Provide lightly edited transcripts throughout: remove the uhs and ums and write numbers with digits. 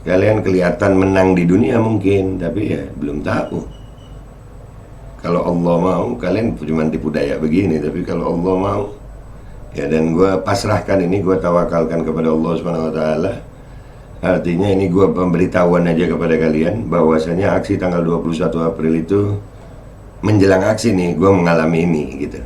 Kalian kelihatan menang di dunia mungkin, tapi ya belum tahu. Kalau Allah mau, kalian cuma tipu daya begini, tapi kalau Allah mau, ya, dan gue pasrahkan ini, gue tawakalkan kepada Allah Subhanahu Wa Taala. Artinya ini gue pemberitahuan aja kepada kalian bahwasanya aksi tanggal 21 April itu menjelang aksi nih, gue mengalami ini gitu.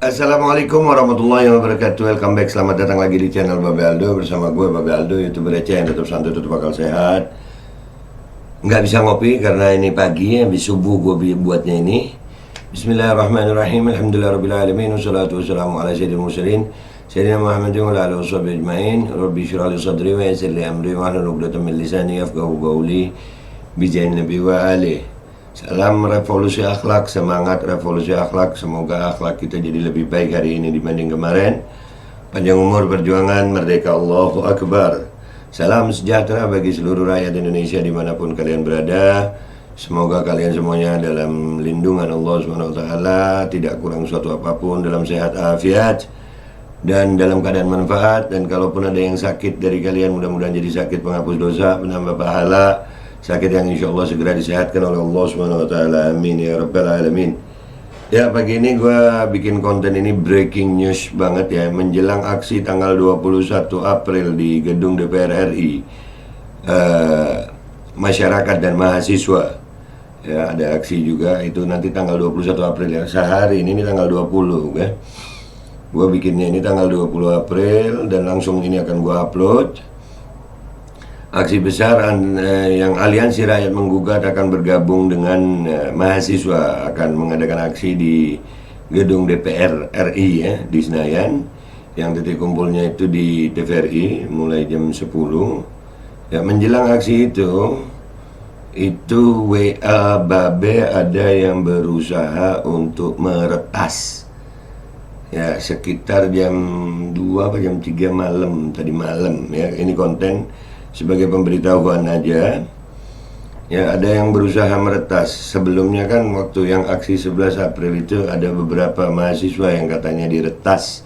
Assalamualaikum warahmatullahi wabarakatuh. Welcome back, selamat datang lagi di channel Babe Aldo. Bersama gue Babe Aldo, youtuber receh yang tetap santai, tetap bakal sehat. Nggak bisa ngopi karena ini pagi, habis subuh gue buatnya ini. Bismillahirrahmanirrahim. Alhamdulillahirrabbilalamin. Wassalatu wassalamu ala sayyidil mursalin Sayyidina Muhammadin wa ala alihi washabihi ajma'in. Rabbi shrah li sadri wa yassir li amri wahlul 'uqdatam min lisani yafqahu qawli. Bijahin nabi wa alihi. Salam revolusi akhlak, semangat revolusi akhlak. Semoga akhlak kita jadi lebih baik hari ini dibanding kemarin. Panjang umur, perjuangan, merdeka, Allahu Akbar. Salam sejahtera bagi seluruh rakyat Indonesia dimanapun kalian berada. Semoga kalian semuanya dalam lindungan Allah SWT, tidak kurang suatu apapun, dalam sehat afiat dan dalam keadaan manfaat. Dan kalaupun ada yang sakit dari kalian, mudah-mudahan jadi sakit penghapus dosa, penambah pahala, sakit yang insya Allah segera disehatkan oleh Allah Subhanahu Wa Taala. Amin ya Rabbal Alamin. Ya, pagi ini gue bikin konten ini breaking news banget ya, menjelang aksi tanggal 21 April di gedung DPR RI. Masyarakat dan mahasiswa ya, ada aksi juga itu nanti tanggal 21 April ya, sehari ini tanggal 20 ya. Gue bikinnya ini tanggal 20 April dan langsung ini akan gue upload. Aksi besar yang Aliansi Rakyat Menggugat akan bergabung dengan mahasiswa, akan mengadakan aksi di gedung DPR RI ya, di Senayan. Yang titik kumpulnya itu di TVRI mulai jam 10. Ya, menjelang aksi itu WA Babe ada yang berusaha untuk meretas. Ya, sekitar jam 2 atau jam 3 malam tadi malam ya. Ini konten sebagai pemberitahuan aja. Ya, ada yang berusaha meretas. Sebelumnya kan waktu yang aksi 11 April itu ada beberapa mahasiswa yang katanya diretas.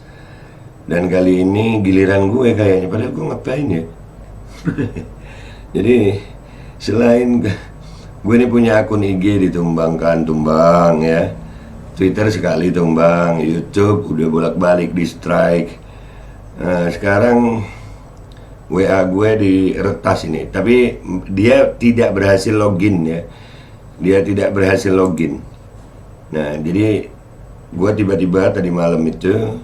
Dan kali ini giliran gue kayaknya, padahal gue ngapain ya? Jadi selain gue ini punya akun IG ditumbangkan, tumbang ya. Twitter sekali tumbang, YouTube udah bolak-balik di strike. Nah, sekarang WA gue diretas ini, tapi dia tidak berhasil login ya. Dia tidak berhasil login. Nah, jadi gue tiba-tiba tadi malam itu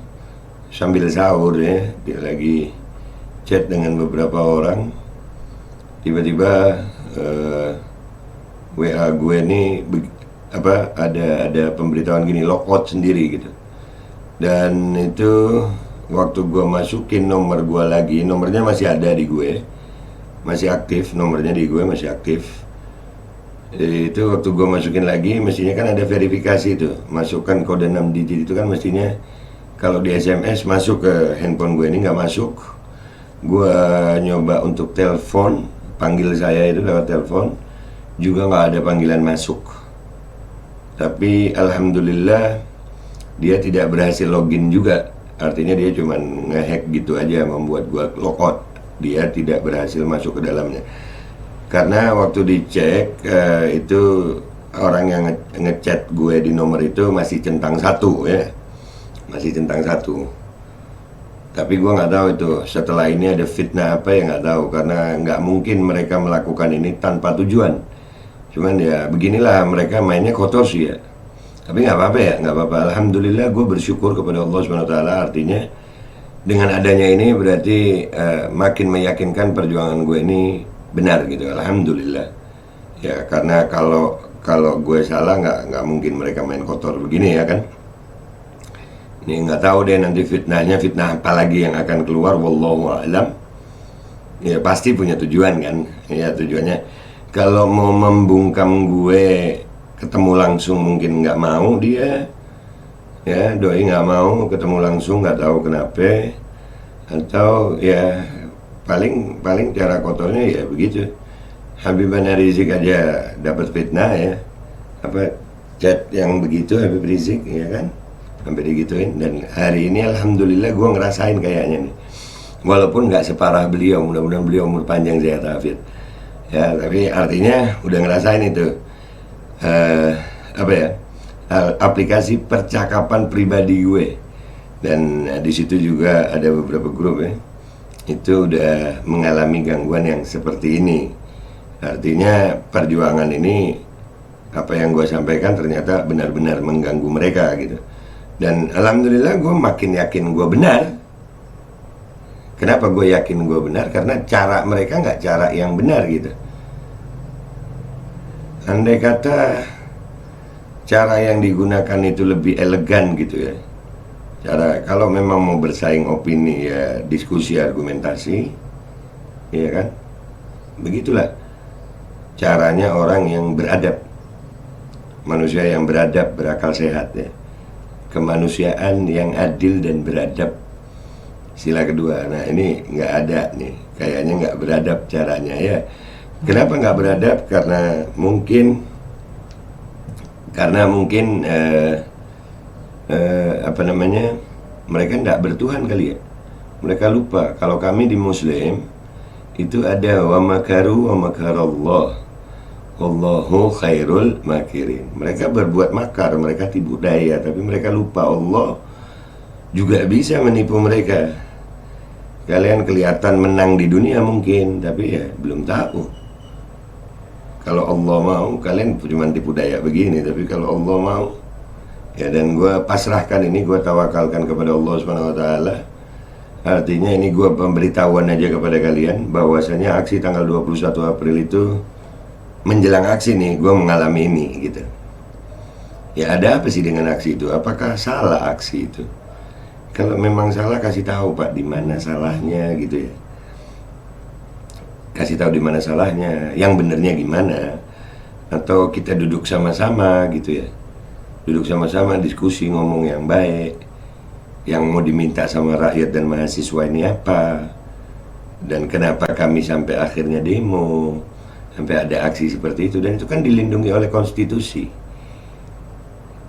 sambil sahur ya, dia lagi chat dengan beberapa orang. Tiba-tiba WA gue ini ada pemberitahuan gini, logout sendiri gitu. Dan itu waktu gue masukin nomor gue lagi, nomornya masih ada di gue, masih aktif, nomornya di gue masih aktif. Itu waktu gue masukin lagi, mestinya kan ada verifikasi tuh, masukkan kode 6 digit itu kan mestinya kalau di SMS masuk ke handphone gue, ini nggak masuk. Gue nyoba untuk telepon, panggil saya itu lewat telepon, juga nggak ada panggilan masuk. Tapi alhamdulillah dia tidak berhasil login juga. Artinya dia cuma ngehack gitu aja, membuat gua logout. Dia tidak berhasil masuk ke dalamnya. Karena waktu dicek itu orang yang ngechat gue di nomor itu masih centang satu ya, masih centang satu. Tapi gue nggak tahu itu setelah ini ada fitnah apa ya, nggak tahu, karena nggak mungkin mereka melakukan ini tanpa tujuan. Cuman ya beginilah, mereka mainnya kotor sih ya. Tapi nggak apa-apa ya, nggak apa-apa. Alhamdulillah gue bersyukur kepada Allah SWT. Artinya dengan adanya ini berarti makin meyakinkan perjuangan gue ini benar gitu. Alhamdulillah. Ya karena kalau gue salah nggak mungkin mereka main kotor begini ya kan. Ini nggak tahu deh nanti fitnahnya fitnah apa lagi yang akan keluar. Wallahu a'lam. Ya pasti punya tujuan kan. Ya tujuannya kalau mau membungkam gue ketemu langsung mungkin nggak mau dia. Ya doi nggak mau ketemu langsung, nggak tahu kenapa. Atau ya paling cara kotornya ya begitu. Habibana Rizik aja dapat fitnah ya, apa chat yang begitu Habib Rizik ya kan, sampai digituin. Dan hari ini alhamdulillah gue ngerasain kayaknya nih, walaupun nggak separah beliau, mudah-mudahan beliau umur panjang sehat afiat ya, tapi artinya udah ngerasain itu apa ya, aplikasi percakapan pribadi gue. Dan di situ juga ada beberapa grup ya, itu udah mengalami gangguan yang seperti ini. Artinya perjuangan ini, apa yang gue sampaikan ternyata benar-benar mengganggu mereka gitu. Dan alhamdulillah gue makin yakin gue benar. Kenapa gue yakin gue benar? Karena cara mereka nggak cara yang benar gitu. Andai kata cara yang digunakan itu lebih elegan gitu ya, cara kalau memang mau bersaing opini ya diskusi argumentasi, ya kan, begitulah caranya orang yang beradab, manusia yang beradab, berakal sehat ya, kemanusiaan yang adil dan beradab, sila kedua. Nah ini nggak ada nih, kayaknya nggak beradab caranya ya. Kenapa nggak beradab? Karena mungkin apa namanya, mereka tidak bertuhan kali ya. Mereka lupa kalau kami di Muslim itu ada wa makaru wa makarallah wallahu khairul makirin. Mereka berbuat makar, mereka tipu daya, tapi mereka lupa Allah juga bisa menipu mereka. Kalian kelihatan menang di dunia mungkin, tapi ya belum tahu. Kalau Allah mau, kalian cuma tipu daya begini, tapi kalau Allah mau ya, dan gue pasrahkan ini, gue tawakalkan kepada Allah SWT. Artinya ini gue pemberitahuan aja kepada kalian bahwasanya aksi tanggal 21 April itu menjelang aksi nih gue mengalami ini gitu. Ya ada apa sih dengan aksi itu? Apakah salah aksi itu? Kalau memang salah kasih tahu Pak di mana salahnya gitu ya. Kasih tahu di mana salahnya, yang benernya gimana. Atau kita duduk sama-sama gitu ya. Duduk sama-sama diskusi, ngomong yang baik. Yang mau diminta sama rakyat dan mahasiswa ini apa, dan kenapa kami sampai akhirnya demo, sampai ada aksi seperti itu. Dan itu kan dilindungi oleh konstitusi,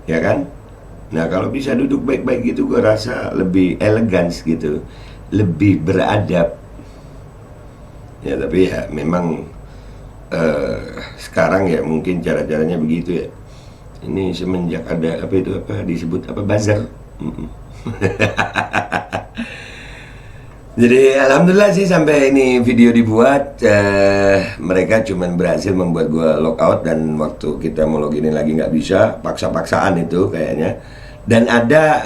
ya kan. Nah kalau bisa duduk baik-baik gitu, gue rasa lebih elegan gitu, lebih beradab ya. Tapi ya memang sekarang ya mungkin cara-caranya begitu ya. Ini semenjak ada apa itu, apa disebut apa, buzzer. Jadi alhamdulillah sih sampai ini video dibuat, mereka cuman berhasil membuat gue logout, dan waktu kita mau login lagi nggak bisa, paksa-paksaan itu kayaknya. Dan ada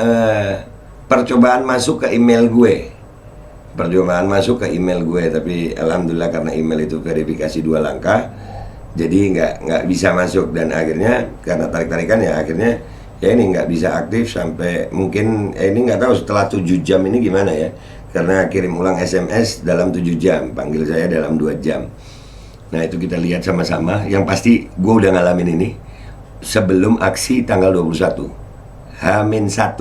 percobaan masuk ke email gue, tapi alhamdulillah karena email itu verifikasi 2 langkah, jadi nggak bisa masuk. Dan akhirnya karena tarik-tarikan ya, akhirnya ya ini nggak bisa aktif sampai mungkin ini nggak tahu setelah 7 jam ini gimana ya, karena kirim ulang SMS dalam 7 jam, panggil saya dalam 2 jam. Nah itu kita lihat sama-sama. Yang pasti gue udah ngalamin ini sebelum aksi tanggal 21, H-1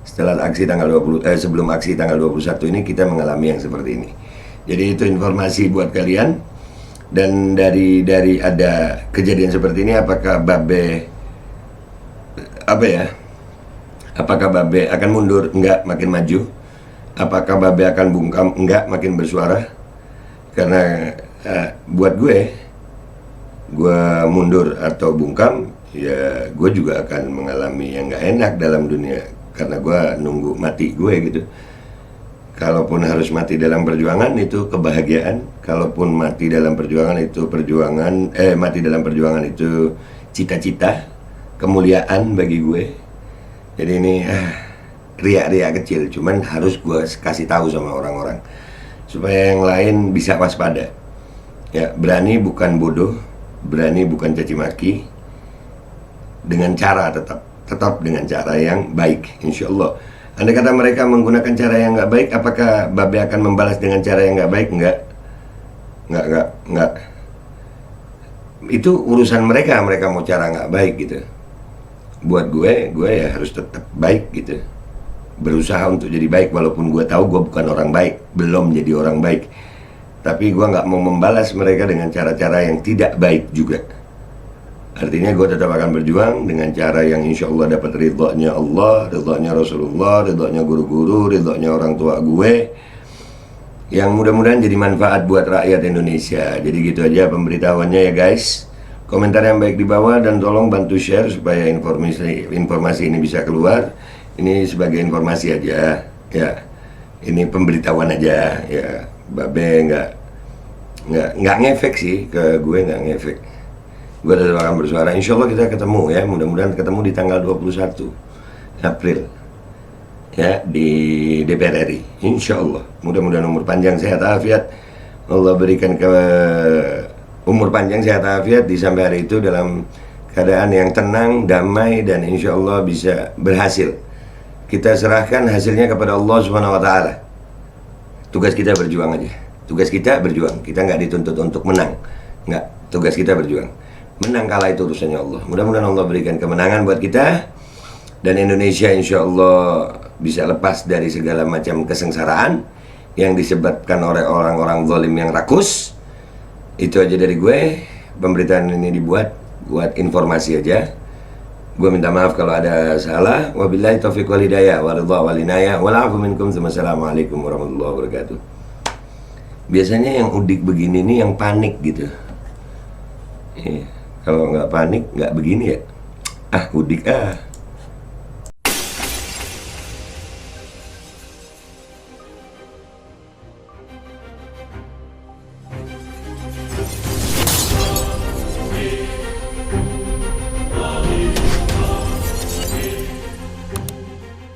setelah aksi tanggal 20, sebelum aksi tanggal 21 ini kita mengalami yang seperti ini. Jadi itu informasi buat kalian. Dan dari ada kejadian seperti ini, apakah Babe apa ya? Apakah Babe akan mundur? Enggak, makin maju. Apakah Babe akan bungkam? Enggak, makin bersuara. Karena buat gue mundur atau bungkam, ya gue juga akan mengalami yang nggak enak dalam dunia. Karena gue nunggu mati gue gitu. Kalaupun harus mati dalam perjuangan itu kebahagiaan. Kalaupun mati dalam perjuangan itu mati dalam perjuangan itu cita-cita, kemuliaan bagi gue. Jadi ini riak-riak kecil, cuman harus gue kasih tahu sama orang-orang supaya yang lain bisa waspada. Ya, berani bukan bodoh, berani bukan caci maki, dengan cara tetap dengan cara yang baik, insya Allah. Andai kata mereka menggunakan cara yang nggak baik, apakah Babe akan membalas dengan cara yang nggak baik? Enggak. Itu urusan mereka mau cara nggak baik gitu. Buat gue ya harus tetap baik gitu. Berusaha untuk jadi baik, walaupun gue tahu gue bukan orang baik, belum jadi orang baik. Tapi gue nggak mau membalas mereka dengan cara-cara yang tidak baik juga. Artinya gue tetap akan berjuang dengan cara yang insya Allah dapat ridhonya Allah, ridhonya Rasulullah, ridhonya guru-guru, ridhonya orang tua gue, yang mudah-mudahan jadi manfaat buat rakyat Indonesia. Jadi gitu aja pemberitahuannya ya guys. Komentar yang baik di bawah dan tolong bantu share supaya informasi ini bisa keluar. Ini sebagai informasi aja ya. Ini pemberitahuan aja ya. Babe nggak ngefek sih ke gue, nggak ngefek. Gue tetap akan bersuara. Insya Allah kita ketemu ya. Mudah-mudahan ketemu di tanggal 21 April ya, di DPR RI. Insya Allah. Mudah-mudahan umur panjang, sehat, afiat. Allah berikan umur panjang, sehat, afiat di sampai hari itu dalam keadaan yang tenang, damai, dan insya Allah bisa berhasil. Kita serahkan hasilnya kepada Allah Subhanahu Wa Taala. Tugas kita berjuang aja. Tugas kita berjuang. Kita nggak dituntut untuk menang. Nggak. Tugas kita berjuang. Menang kalah itu urusannya Allah. Mudah-mudahan Allah berikan kemenangan buat kita, dan Indonesia insya Allah bisa lepas dari segala macam kesengsaraan yang disebabkan oleh orang-orang zalim yang rakus. Itu aja dari gue. Pemberitaan ini dibuat buat informasi aja. Gue minta maaf kalau ada salah. Wabillahi taufiq wal hidayah wa ridha wal inayah wal afu minkum. Wassalamualaikum warahmatullahi wabarakatuh. Biasanya yang udik begini nih yang panik gitu. Kalau nggak panik nggak begini ya. Udik